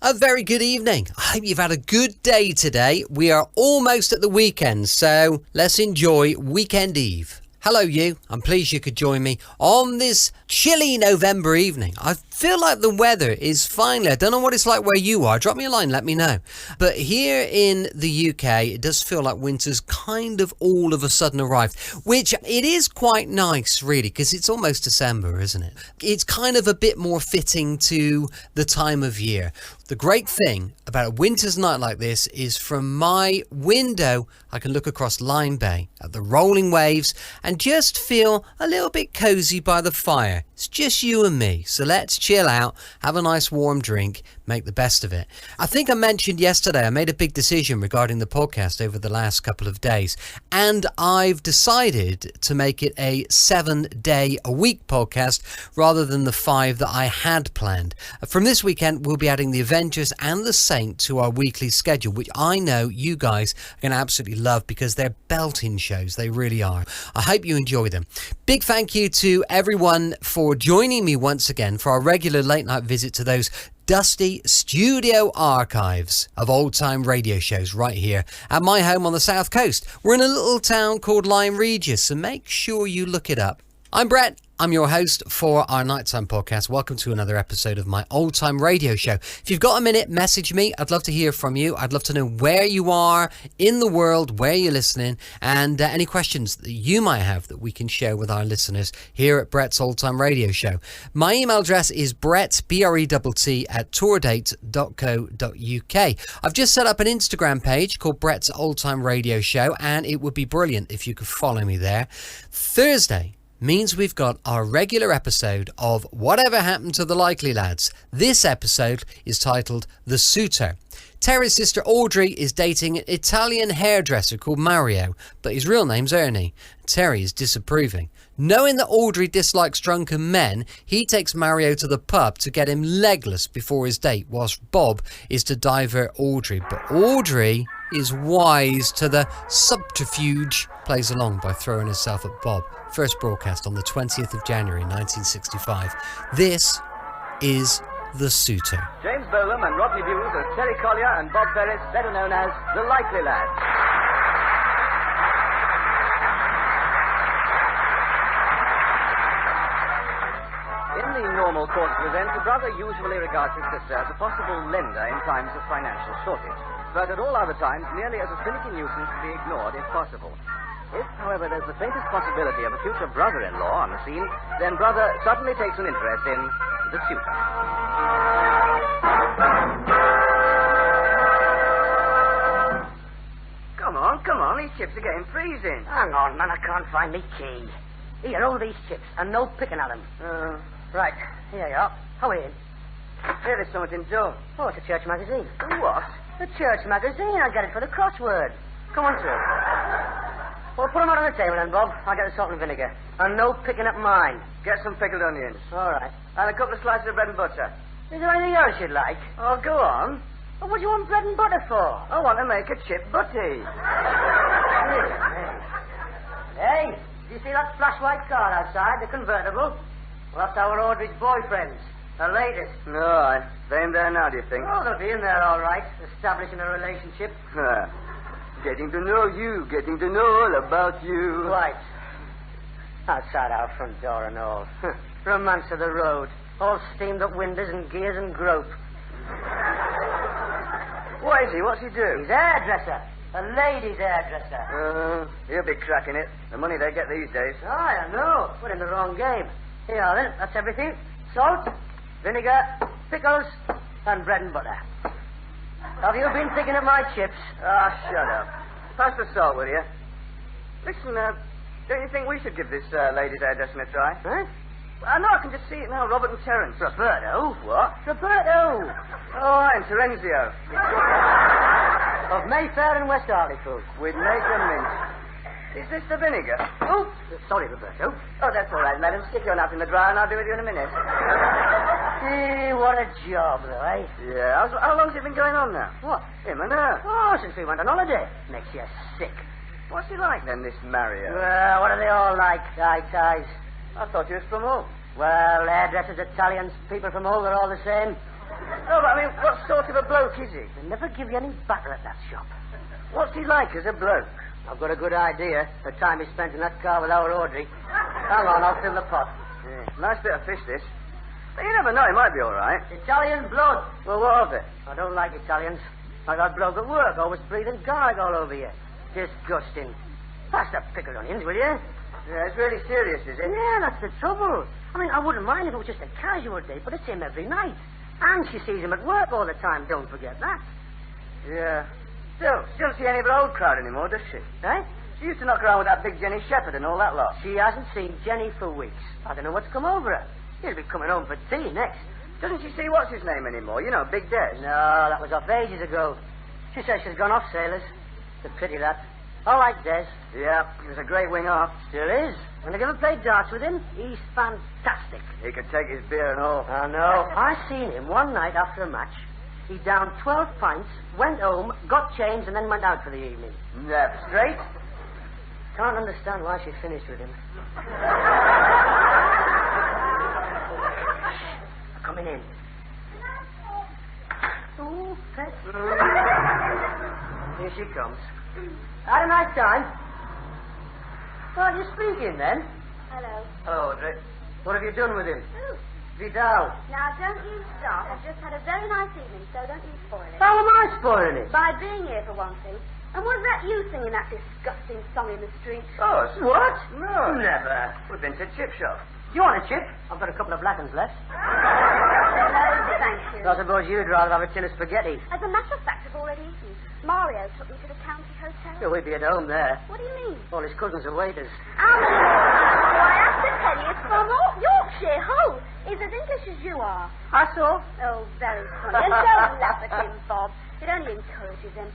A very good evening. I hope you've had a good day today. We are almost at the weekend, so let's enjoy Weekend Eve. Hello you, I'm pleased you could join me on this chilly November evening. I feel like the weather is finally, I don't know what it's like where you are, drop me a line, let me know. But here in the UK, it does feel like winter's kind of all of a sudden arrived, which it is quite nice really, because it's almost December, isn't it? It's kind of a bit more fitting to the time of year. The great thing about a winter's night like this is from my window, I can look across Lyme Bay at the rolling waves and just feel a little bit cozy by the fire. It's just you and me, so let's chill out, have a nice warm drink, make the best of it. I think I mentioned yesterday I made a big decision regarding the podcast over the last couple of days, and I've decided to make it a 7-day-a-week podcast rather than the 5 that I had planned. From this weekend, we'll be adding the Avengers and The Saint to our weekly schedule, which I know you guys are going to absolutely love because they're belting shows. They really are. I hope you enjoy them. Big thank you to everyone for joining me once again for our regular late night visit to those dusty studio archives of old-time radio shows right here at my home on the south coast. We're in a little town called Lyme Regis, so make sure you look it up. I'm Brett. I'm your host for our nighttime podcast. Welcome to another episode of my old time radio show. If you've got a minute, message me. I'd love to hear from you. I'd love to know where you are in the world, where you're listening, and any questions that you might have that we can share with our listeners here at Brett's Old Time Radio Show. My email address is brett, B-R-E-T-T, at tourdate.co.uk. I've just set up an Instagram page called Brett's Old Time Radio Show, and it would be brilliant if you could follow me there. Thursday means we've got our regular episode of Whatever Happened to the Likely Lads. This episode is titled The Suitor. Terry's sister Audrey is dating an Italian hairdresser called Mario, but his real name's Ernie. Terry is disapproving. Knowing that Audrey dislikes drunken men, he takes Mario to the pub to get him legless before his date, whilst Bob is to divert Audrey. But Audrey is wise to the subterfuge, plays along by throwing herself at Bob. First broadcast on the 20th of January 1965. This is The Suitor. James Bolam and Rodney Bewes as Terry Collier and Bob Ferris, better known as The Likely Lads. In the normal course of events, a brother usually regards his sister as a possible lender in times of financial shortage, but at all other times merely as a finicky nuisance to be ignored if possible. If, however, there's the faintest possibility of a future brother-in-law on the scene, then brother suddenly takes an interest in the suitor. Come on, these chips are getting freezing. Hang on, man, I can't find me key. Here, all these chips, and no picking at them. Right, here you are. How are you? Here, there's something in Joe. Oh, it's a church magazine. What? The church magazine. I got it for the crossword. Come on, sir. Well, put them out on the table then, Bob. I'll get the salt and vinegar. And no picking up mine. Get some pickled onions. All right. And a couple of slices of bread and butter. Is there anything else you'd like? Oh, go on. Well, what do you want bread and butter for? I want to make a chip butty. Hey, do you see that flash white car outside, the convertible? Well, that's our Audrey's boyfriend's. The latest. No, they in there now, do you think? Oh, they'll be in there all right, establishing a relationship. Getting to know you, getting to know all about you. Quite. Outside our front door and all. Romance of the road. All steamed up windows and gears and grope. What is he? What's he do? He's a hairdresser. A lady's hairdresser. He'll be cracking it. The money they get these days. Oh, I know. We're in the wrong game. Here, then. That's everything. Salt, vinegar, pickles, and bread and butter. Have you been thinking of my chips? Ah, shut up. Pass the salt, will you? Listen, don't you think we should give this lady's hairdressing a try? Huh? I know, I can just see it now, Robert and Terence. Roberto? What? Roberto! Oh, and Terenzio. Of Mayfair and West Hartlepool. We'd make a mint. Is this the vinegar? Oh, sorry, Roberto. Oh, that's all right, madam. Stick your nut in the dryer and I'll be with you in a minute. Hey, what a job, though, eh? Yeah. How long's it been going on now? What? Him and her. Oh, since we went on holiday. Makes you sick. What's he like, then, this Mario? Well, what are they all like, ties? I thought you was from home. Well, hairdressers, Italians, people from home, they're all the same. No, but I mean, what sort much of a bloke is he? They never give you any butter at that shop. What's he like as a bloke? I've got a good idea. The time he spent in that car with our Audrey. Hang on, I'll fill the pot. Yeah, nice bit of fish, this. But you never know, he might be all right. Italian blood. Well, what of it? I don't like Italians. I got bloke at work, always breathing garlic all over you. Disgusting. Pass the pickled onions, will you? Yeah, it's really serious, is it? Yeah, that's the trouble. I mean, I wouldn't mind if it was just a casual day, but it's him every night. And she sees him at work all the time, don't forget that. Yeah. Still, she don't see any of her old crowd anymore, does she? Eh? She used to knock around with that big Jenny Shepherd and all that lot. She hasn't seen Jenny for weeks. I don't know what's come over her. He'll be coming home for tea next. Doesn't she see what's his name anymore? You know, Big Des. No, that was off ages ago. She says she's gone off sailors. It's a pity, that. I like Des. Yeah, he was a great wing off. Still is. When I ever played darts with him, he's fantastic. He could take his beer and all. I know. I seen him one night after a match. He downed 12 pints, went home, got changed, and then went out for the evening. Yeah, straight? Can't understand why she finished with him. Coming in. Oh, pet. Here she comes. Had a nice time. Well, you're speaking then. Hello. Hello, Audrey. What have you done with him? Ooh. Vidal. Now, don't you start. I've just had a very nice evening, so don't you spoil it. How am I spoiling it? By being here, for one thing. And was that you singing that disgusting song in the street? Oh, What? No. Never. We've been to chip shop. Do you want a chip? I've got a couple of black ones left. No, thank you. I suppose you'd rather have a tin of spaghetti. As a matter of fact, I've already eaten. Mario took me to the county hotel. Yeah, we'd be at home there. What do you mean? All his cousins are waiters. I have to tell you, it's from Yorkshire. Ho! He's as English as you are. I saw. Oh, very funny. And don't laugh at him, Bob. It only encourages him.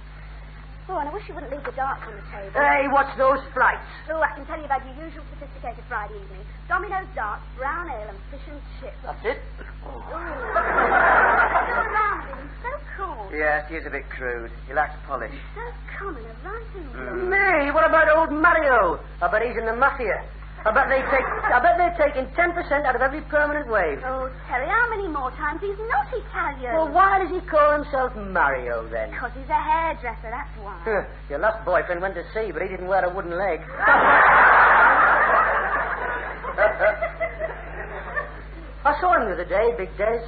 Oh, and I wish you wouldn't leave the darts on the table. Hey, what's those flights? Oh, I can tell you about your usual sophisticated Friday evening. Dominoes, darts, brown ale, and fish and chips. That's it. Ooh. You're around him. So cool. Yes, he is a bit crude. He lacks polish. So calm and a right in. Me, what about old Mario? I bet he's in the mafia. I bet they're taking 10% out of every permanent wave. Oh, Terry, how many more times? He's not Italian. Well, why does he call himself Mario then? Because he's a hairdresser, that's why. Your last boyfriend went to sea, but he didn't wear a wooden leg. I saw him the other day, Big Des.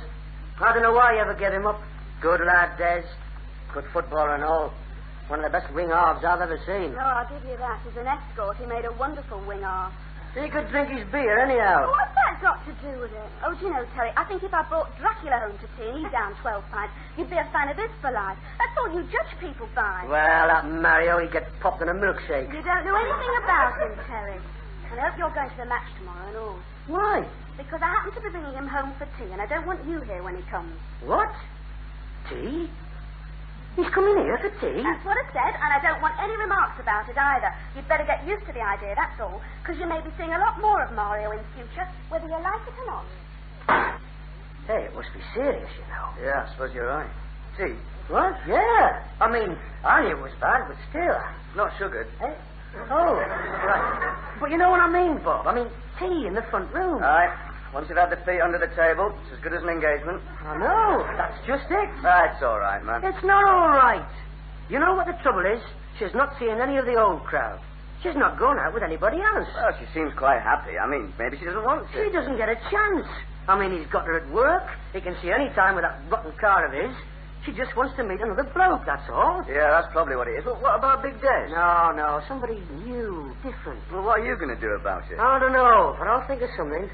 I don't know why you ever gave him up. Good lad, Des. Good footballer and all. One of the best wing halves I've ever seen. Oh, I'll give you that. As an escort, he made a wonderful wing half. He could drink his beer anyhow. What's that got to do with it? Oh, do you know, Terry, I think if I brought Dracula home to tea and he's down 12 pints, you'd be a fan of this for life. That's all you judge people by. Well, that Mario, he'd get popped in a milkshake. You don't know anything about him, Terry. And I hope you're going to the match tomorrow and all. Why? Because I happen to be bringing him home for tea, and I don't want you here when he comes. What? Tea? He's coming here for tea? That's what I said, and I don't want any remarks about it either. You'd better get used to the idea, that's all, because you may be seeing a lot more of Mario in the future, whether you like it or not. Hey, it must be serious, you know. Yeah, I suppose you're right. Tea? What? Yeah. I mean, I knew it was bad, but still. Not sugared. Eh? Oh, right. But you know what I mean, Bob? I mean, tea in the front room. Aye. Once you've had the feet under the table, it's as good as an engagement. I know. That's just it. It's all right, man. It's not all right. You know what the trouble is? She's not seeing any of the old crowd. She's not going out with anybody else. Well, she seems quite happy. I mean, maybe she doesn't want to. She doesn't get a chance. I mean, he's got her at work. He can see any time with that rotten car of his. She just wants to meet another bloke, that's all. Yeah, that's probably what it is. But what about Big Des? No, somebody new, different. Well, what are you going to do about it? I don't know, but I'll think of something.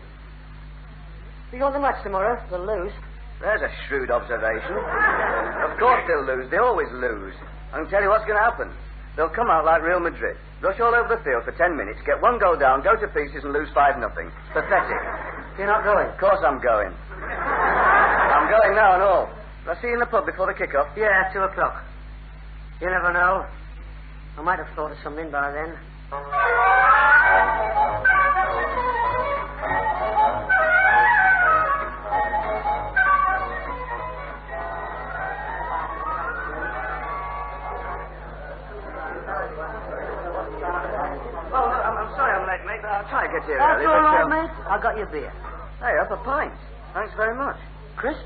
We go to the match tomorrow. We'll lose. There's a shrewd observation. Of course they'll lose. They always lose. I can tell you what's going to happen. They'll come out like Real Madrid, rush all over the field for 10 minutes, get one goal down, go to pieces and lose 5-0. Pathetic. You're not going? Of course I'm going. I'm going now and all. I'll see you in the pub before the kick-off. Yeah, 2 o'clock. You never know. I might have thought of something by then. I'll try to get here That's early, all right, but, mate. I got your beer. Hey, up a pint. Thanks very much. Crisps?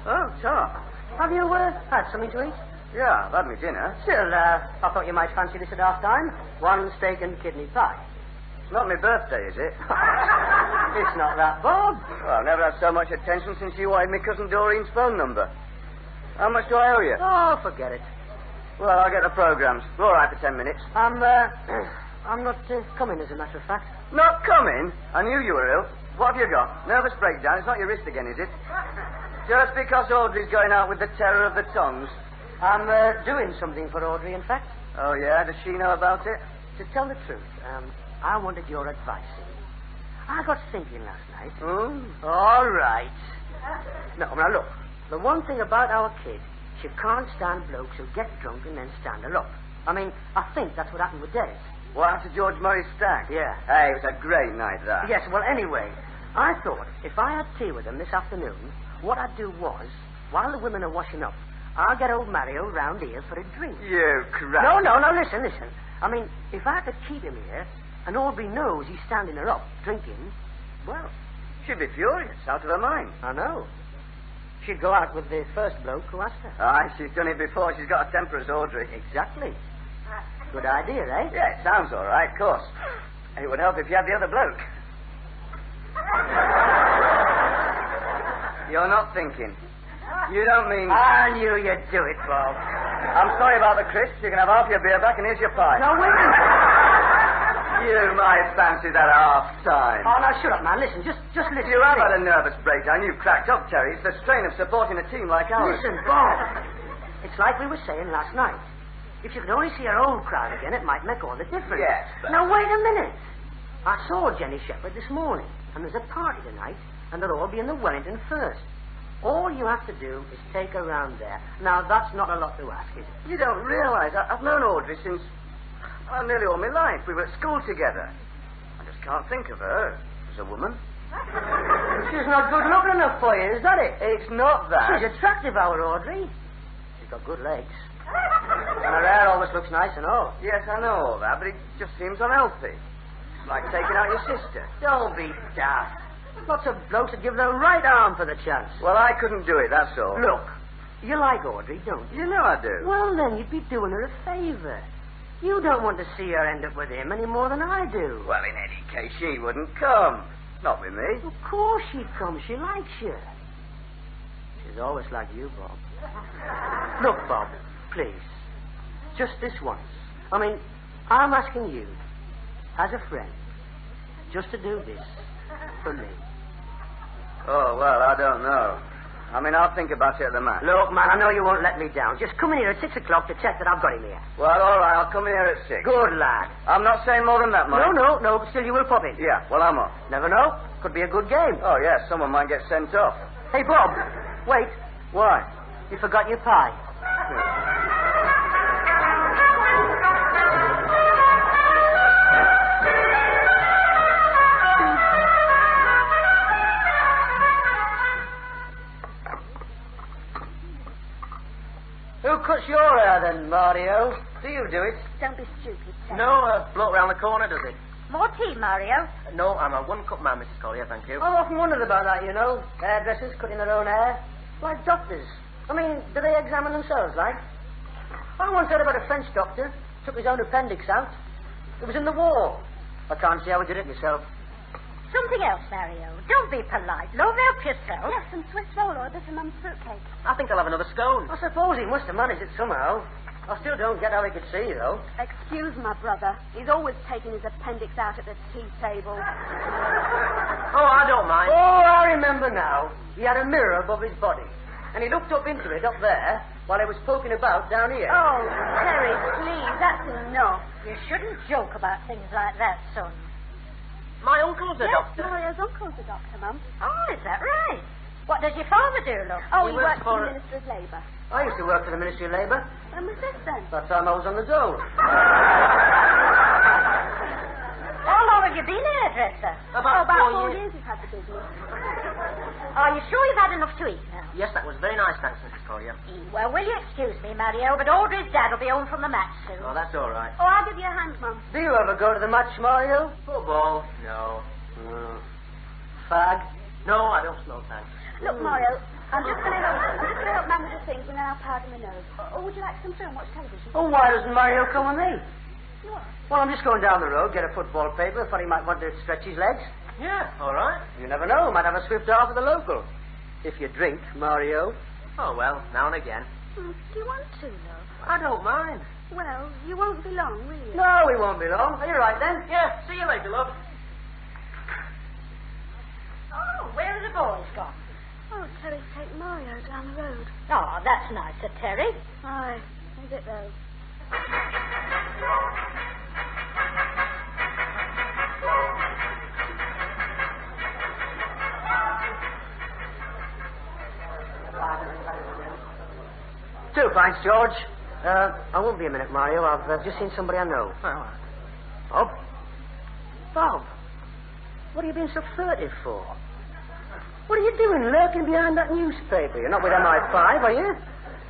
Oh, top. Have you had something to eat? Yeah, I've had my dinner. Still, I thought you might fancy this at half time. 1 steak and kidney pie. It's not my birthday, is it? It's not that, Bob. Well, I've never had so much attention since you wanted my cousin Doreen's phone number. How much do I owe you? Oh, forget it. Well, I'll get the programmes. We're all right for 10 minutes. I'm not coming, as a matter of fact. Not coming? I knew you were ill. What have you got? Nervous breakdown? It's not your wrist again, is it? Just because Audrey's going out with the terror of the tongues. I'm doing something for Audrey, in fact. Oh, yeah? Does she know about it? To tell the truth, I wanted your advice. I got thinking last night. All right. Now, look. The one thing about our kid, she can't stand blokes who get drunk and then stand her up. I mean, I think that's what happened with Des. What, after George Murray's stag? Yeah. Hey, it was a great night, that. Yes, well, anyway, I thought if I had tea with them this afternoon, what I'd do was, while the women are washing up, I'll get old Mario round here for a drink. You crap. No, listen. I mean, if I could keep him here, and Aubrey knows he's standing her up, drinking, well... She'd be furious, out of her mind. I know. She'd go out with the first bloke who asked her. Aye, she's done it before. She's got a temper as Audrey. Exactly. Good idea, eh? Yeah, it sounds all right, of course. And it would help if you had the other bloke. You're not thinking. You don't mean... I knew you'd do it, Bob. I'm sorry about the crisps. You can have half your beer back, and here's your pie. No, wait a minute. You might fancy that half time. Oh, now, shut up, man. Listen, just listen. You have had a nervous breakdown. You've cracked up, Terry. It's the strain of supporting a team like ours. Listen, Bob. It's like we were saying last night. If you could only see our old crowd again, it might make all the difference. Yes, but... Now, wait a minute. I saw Jenny Shepherd this morning, and there's a party tonight, and they'll all be in the Wellington first. All you have to do is take her round there. Now, that's not a lot to ask, is it? You don't realise I've known Audrey since... well, nearly all my life. We were at school together. I just can't think of her as a woman. She's not good looking enough for you, is that it? It's not that. She's attractive, our Audrey. She's got good legs. And her hair always looks nice and all. Yes, I know all that, but it just seems unhealthy. Like taking out your sister. Don't be daft. Lots of blokes would give their right arm for the chance. Well, I couldn't do it, that's all. Look, you like Audrey, don't you? You know I do. Well, then you'd be doing her a favour. You don't want to see her end up with him any more than I do. Well, in any case, she wouldn't come. Not with me. Of course she'd come. She likes you. She's always liked you, Bob. Look, Bob, please. Just this once. I mean, I'm asking you, as a friend, just to do this for me. Oh, well, I don't know. I mean, I'll think about it at the match. Look, man, I know you won't let me down. Just come in here at 6 o'clock to check that I've got him here. Well, all right, I'll come in here at 6. Good lad. I'm not saying more than that, Mike. No, but still you will pop in. Yeah, well, I'm off. Never know. Could be a good game. Oh, yeah, someone might get sent off. Hey, Bob, wait. Why? You forgot your pie. Who cuts your hair then, Mario? Do you do it? Don't be stupid, Sam. No, bloke round the corner does it. More tea, Mario. No, I'm a one-cup man, Mrs. Collier, thank you. I've often wondered about that, you know. Hairdressers cutting their own hair. Like doctors. I mean, do they examine themselves, like? I once heard about a French doctor. Took his own appendix out. It was in the war. I can't see how he did it myself. Something else, Mario. Don't be polite. Love, help yourself. Yes, some Swiss roll or a bit of mum's fruitcake. I think I'll have another scone. I suppose he must have managed it somehow. I still don't get how he could see, though. Excuse my brother. He's always taking his appendix out at the tea table. Oh, I don't mind. Oh, I remember now. He had a mirror above his body. And he looked up into it up there while he was poking about down here. Oh, Terry, please, that's enough. You shouldn't joke about things like that, son. My uncle's a Yes, doctor. Mario's uncle's a doctor, Mum. Oh, is that right? What does your father do, love? Oh, He he works works for- for the Minister of Labour. I used to work for the Ministry of Labour. When was this then? That time I was on the dole. How long have you been a hairdresser? About 4 4 years he's had the business. Are you sure you've had enough to eat now? Yes, that was very nice, thanks, Mrs. Collier. Well, will you excuse me, Mario, but Audrey's dad will be home from the match soon. Oh, that's all right. Oh, I'll give you a hand, Mum. Do you ever go to the match, Mario? Football? No. Fag? No, I don't smoke, thanks. Look, Mario, I'm just going to help man with the things, and then I'll powder my nose. Or would you like some film? Watch television? Oh, why doesn't Mario come with me? You are? Well, I'm just going down the road, get a football paper. Thought he might want to stretch his legs. Yeah, all right. You never know. Might have a swift half of the local. If you drink, Mario. Oh, well, now and again. Do you want to, love? I don't mind. Well, you won't be long, will you? No, we won't be long. Are you right, then? Yeah, see you later, love. Oh, where are the boys gone? Oh, Terry's taking Mario down the road. Oh, that's nice of Terry. Aye, is it though? Two pints, George. I won't be a minute, Mario. I've just seen somebody I know. Oh, Bob, what are you being so furtive for? What are you doing lurking behind that newspaper? You're not with MI5, are you?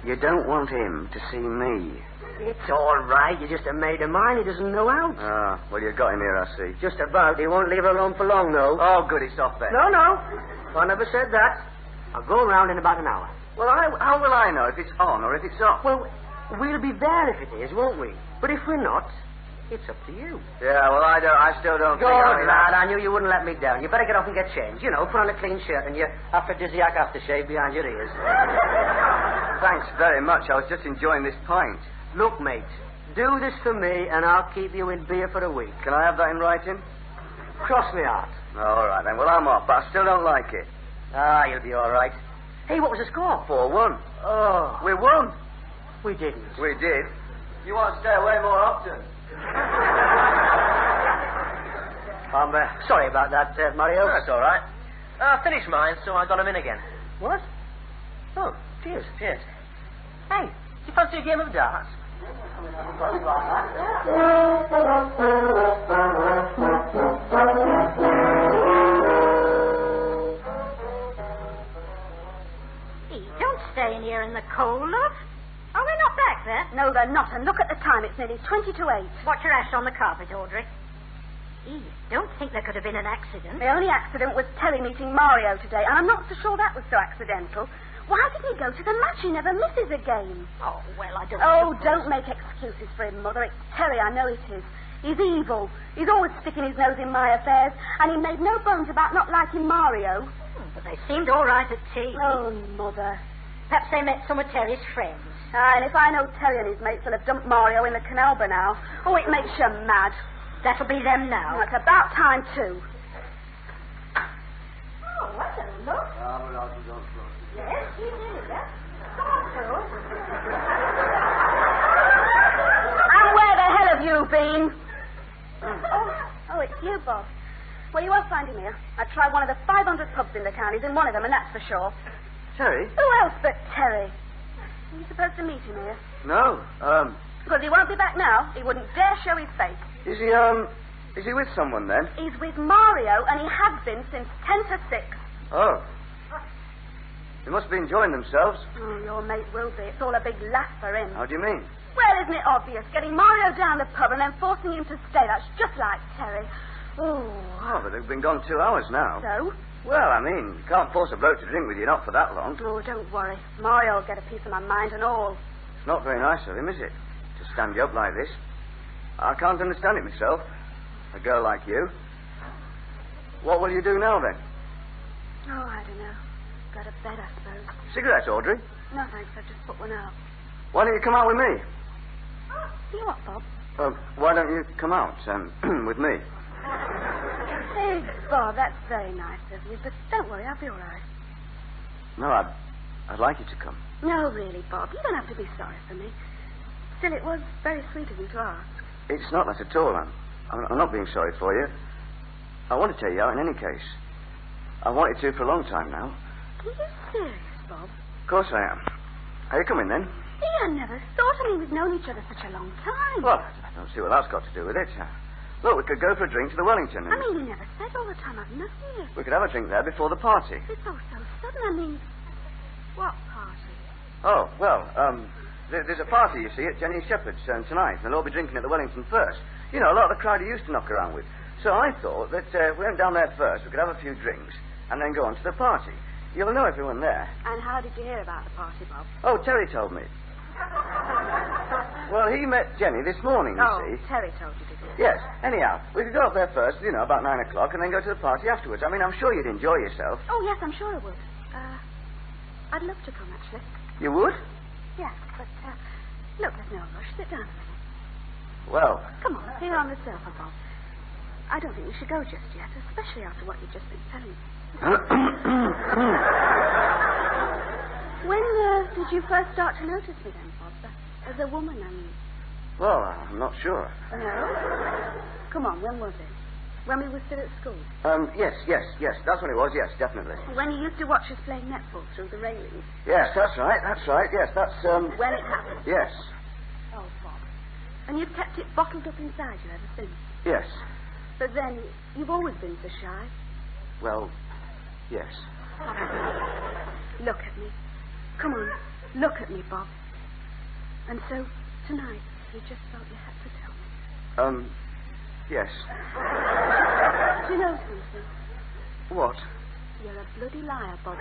You don't want him to see me. It's all right. You're just a mate of mine. He doesn't know out. Ah, well, you got him here, I see. Just about. He won't leave her alone for long, though. Oh, good, it's off then. No. I never said that. I'll go around in about an hour. Well, how will I know if it's on or if it's off? Well, we'll be there if it is, won't we? But if we're not, it's up to you. Yeah, well, I still don't Good think... lad, I knew you wouldn't let me down. You better get off and get changed. You know, put on a clean shirt and your aphrodisiac aftershave behind your ears. Thanks very much. I was just enjoying this pint. Look, mate, do this for me and I'll keep you in beer for a week. Can I have that in writing? Cross me heart. All right, then. Well, I'm off, but I still don't like it. Ah, you'll be all right. Hey, what was the score? 4-1. Oh, We won. we didn't. We did. You want to stay away more often. I'm sorry about that, Mario. that's all right. I finished mine, so I got him in again. What? Oh, cheers. Cheers. Hey, do you fancy a game of darts? Hey, don't stay in here in the cold, love. Are they not back there? No, they're not. And look at the time. It's nearly 20 to 8. Watch your ash on the carpet, Audrey. Hey, don't think there could have been an accident. The only accident was Terry meeting Mario today, and I'm not so sure that was so accidental. Why did he go to the match? He never misses a game. Oh, well, I don't... Oh, don't make excuses for him, Mother. It's Terry, I know it is. He's evil. He's always sticking his nose in my affairs, and he made no bones about not liking Mario. But they seemed all right at tea. Oh, Mother. Perhaps they met some of Terry's friends. And if I know Terry and his mates will have dumped Mario in the canal by now. Oh, it makes you mad. That'll be them Oh, now. it's about time, too. Oh, I don't look. Yes, he's in here. Come on, Phil. And where the hell have you been? Oh, it's you, Bob. Well, you won't find him here. I tried one of the 500 pubs in the county. He's in one of them, and that's for sure. Terry? Who else but Terry? Are you supposed to meet him here? No. Because he won't be back now. He wouldn't dare show his face. Is he with someone then? He's with Mario, and he has been since 10 to 6. Oh. They must be enjoying themselves. Oh, your mate will be. It's all a big laugh for him. How do you mean? Well, isn't it obvious? Getting Mario down the pub and then forcing him to stay. That's just like Terry. Oh. Oh, but they've been gone 2 hours now. So? Well, I mean, you can't force a bloke to drink with you not for that long. Oh, don't worry. Mario will get a piece of my mind and all. It's not very nice of him, is it? To stand you up like this. I can't understand it myself. A girl like you. What will you do now, then? Oh, I don't know. Go to bed, I suppose. Cigarettes, Audrey? No, thanks. I've just put one out. Why don't you come out with me? You what, Bob? Why don't you come out, with me? Hey, Bob, that's very nice of you, but don't worry, I'll be all right. No, I'd like you to come. No, really, Bob, you don't have to be sorry for me. Still, it was very sweet of you to ask. It's not that at all. I'm not being sorry for you. I want to take you out in any case. I wanted to for a long time now. Are you serious, Bob? Of course I am. Are you coming then? Gee, I never thought. I mean, we've known each other such a long time. Well, I don't see what that's got to do with it. Look, we could go for a drink to the Wellington. I mean, you never said all the time I've known you. We could have a drink there before the party. It's all so sudden. I mean, what party? Oh, well, there's a party, you see, at Jenny Shepherd's tonight, and they'll all be drinking at the Wellington first. You know, a lot of the crowd he used to knock around with. So I thought that if we went down there first, we could have a few drinks and then go on to the party. You'll know everyone there. And how did you hear about the party, Bob? Oh, Terry told me. Well, he met Jenny this morning, you see. Terry told you, did he? Yes. Anyhow, we could go up there first, about 9 o'clock, and then go to the party afterwards. I mean, I'm sure you'd enjoy yourself. Oh, yes, I'm sure I would. I'd love to come, actually. You would? Yes, but, look, there's no rush. Sit down a minute. Well. Come on, here on the sofa, Bob. I don't think we should go just yet, especially after what you've just been telling me. When did you first start to notice me then, Bob? As a woman, I mean. Well, I'm not sure. No? Come on, when was it? When we were still at school? Yes. That's when it was, yes, definitely. When you used to watch us playing netball through the railings? Yes, that's right. Yes, that's, When it happened? Yes. Oh, Bob. And you've kept it bottled up inside you ever since? Yes. But then, you've always been so shy. Well, yes. Look at me. Come on, look at me, Bob. And so, tonight, you just felt you had to tell me. Yes. Do you know something? What? You're a bloody liar, Bob.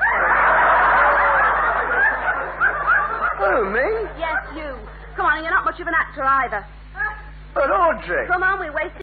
Oh, me? Yes, you. Come on, you're not much of an actor either. But Audrey. Come on, we're wasting